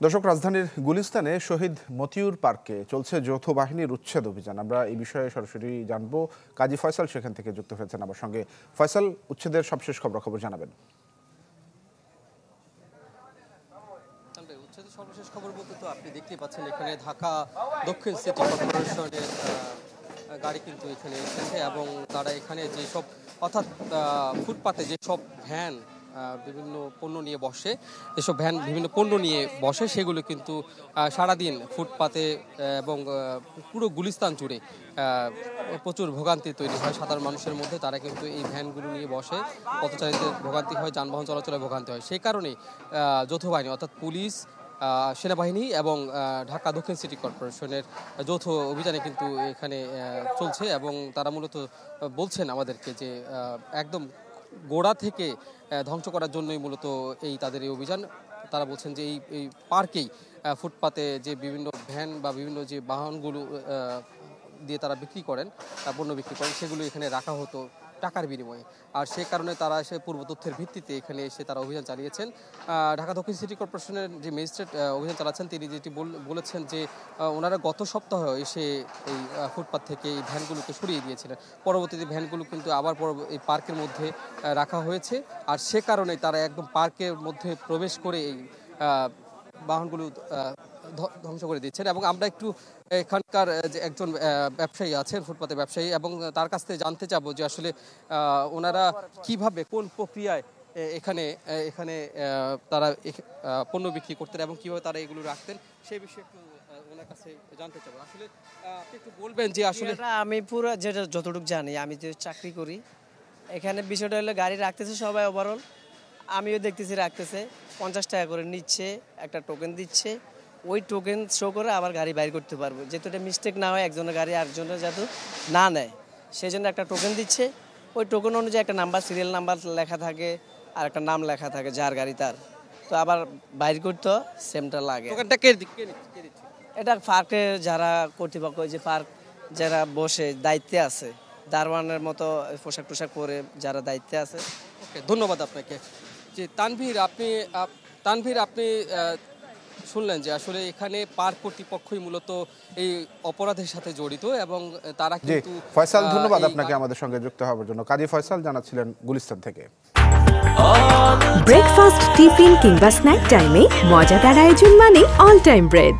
দর্শক, রাজধানীর গুলিস্তানে শহীদ মতিউর পার্কে চলছে যৌথ বাহিনীর উচ্ছেদ অভিযান। আমরা এই বিষয়ে সরাসরি জানবো। কাজী ফয়সাল সেখান থেকে যুক্ত হয়েছেন আমার সঙ্গে। ফয়সাল, উচ্ছেদের সবশেষ খবর জানাবেন। উচ্ছেদের সর্বশেষ খবর বলতে তো আপনি দেখতেই পাচ্ছেন এখানে ঢাকা দক্ষিণ সিটি কর্পোরেশনের গাড়ি কিন্তু এখানে এসেছে এবং তারা এখানে যেসব অর্থাৎ ফুটপাতে যেসব ভ্যান বিভিন্ন পণ্য নিয়ে বসে, যেসব ভ্যান বিভিন্ন পণ্য নিয়ে বসে সেগুলো কিন্তু সারাদিন ফুটপাতে এবং পুরো গুলিস্তান জুড়ে প্রচুর ভোগান্তি তৈরি হয় সাধারণ মানুষের মধ্যে। তারা কিন্তু এই ভ্যানগুলো নিয়ে বসে, পথচারীদের ভোগান্তি হয়, যানবাহন চলাচলে ভোগান্তি হয়। সেই কারণে যৌথ বাহিনী অর্থাৎ পুলিশ, সেনাবাহিনী এবং ঢাকা দক্ষিণ সিটি কর্পোরেশনের যৌথ অভিযানে কিন্তু এখানে চলছে এবং তারা মূলত বলছেন আমাদেরকে যে একদম গোড়া থেকে ধ্বংস করার জন্যই মূলত তাদের এই অভিযান। তারা বলছেন যে এই পার্কেই ফুটপাতে যে বিভিন্ন ভ্যান বা বিভিন্ন যে বাহনগুলো দিয়ে তারা পণ্য বিক্রি করেন সেগুলো এখানে রাখা হতো টাকার বিনিময়ে। আর সে কারণে তারা এসে পূর্ব তথ্যের ভিত্তিতে এখানে এসে তারা অভিযান চালিয়েছেন। ঢাকা দক্ষিণ সিটি কর্পোরেশনের যে ম্যাজিস্ট্রেট অভিযান চালাচ্ছেন তিনি যেটি বলেছেন যে ওনারা গত সপ্তাহে এসে এই ফুটপাত থেকে এই ভ্যানগুলোকে সরিয়ে দিয়েছিলেন। পরবর্তীতে ভ্যানগুলো কিন্তু আবার এই পার্কের মধ্যে রাখা হয়েছে। আর সে কারণে তারা একদম পার্কের মধ্যে প্রবেশ করে এই বাহনগুলো ধ্বংস করে দিচ্ছেন। এবং আমরা একটু এখানকার যে একজন ব্যবসায়ী আছেন, ফুটপাতে ব্যবসায়ী, এবং তার কাছ থেকে জানতে চাবো যে আসলে ওনারা কিভাবে কোন প্রক্রিয়ায় এখানে তারা পণ্য বিক্রি করতেন এবং কিভাবে তারা এগুলো রাখতেন সেই বিষয়ে একটু ওনার কাছে জানতে চাবো। আসলে আপনি একটু বলবেন যে আসলে আমি পুরো যেটা যতটুকু জানি, আমি যে চাকরি করি এখানে, বিষয়টা হলো গাড়ি রাখতেছে সবাই ওভারঅল, আমিও দেখতেছি রাখতেছে, 50 টাকা করে নিচ্ছে, একটা টোকেন দিচ্ছে, ওই টোকেন শো করে আবার গাড়ি বাইর করতে পারবো, যেহেতু এটা মিস্টেক না হয় একজনের গাড়ি আরেকজনের যাতে না নেয় সেই জন্য একটা টোকেন দিচ্ছে। ওই টোকেন অনুযায়ী একটা নাম্বার, সিরিয়াল নাম্বার লেখা থাকে আর একটা নাম লেখা থাকে যার গাড়ি তার, তো আবার বাইর করতে সেমটা লাগে। টোকেনটা কে দিচ্ছে? এটা পার্কে যারা কর্তৃপক্ষ, যে পার্ক যারা বসে দায়িত্বে আছে, দারোয়ানের মতো পোশাক টোশাক পরে যারা দায়িত্বে আছে। ওকে, ধন্যবাদ আপনাকে। যে তানভীর, আপনি শুনলেন যে আসলে এখানে পার্ক কর্তৃপক্ষই মূলত এই অপরাধের সাথে জড়িত এবং তারা কিন্তু ফয়সাল, ধন্যবাদ আপনাকে আমাদের সঙ্গে যুক্ত হওয়ার জন্য। কাজী ফয়সাল জানাচ্ছিলেন গুলিস্তান থেকে। ব্রেকফাস্ট, টিফিন কিংবা স্ন্যাক টাইমে মজাদার আয়োজন মানে অল টাইম ব্রেড।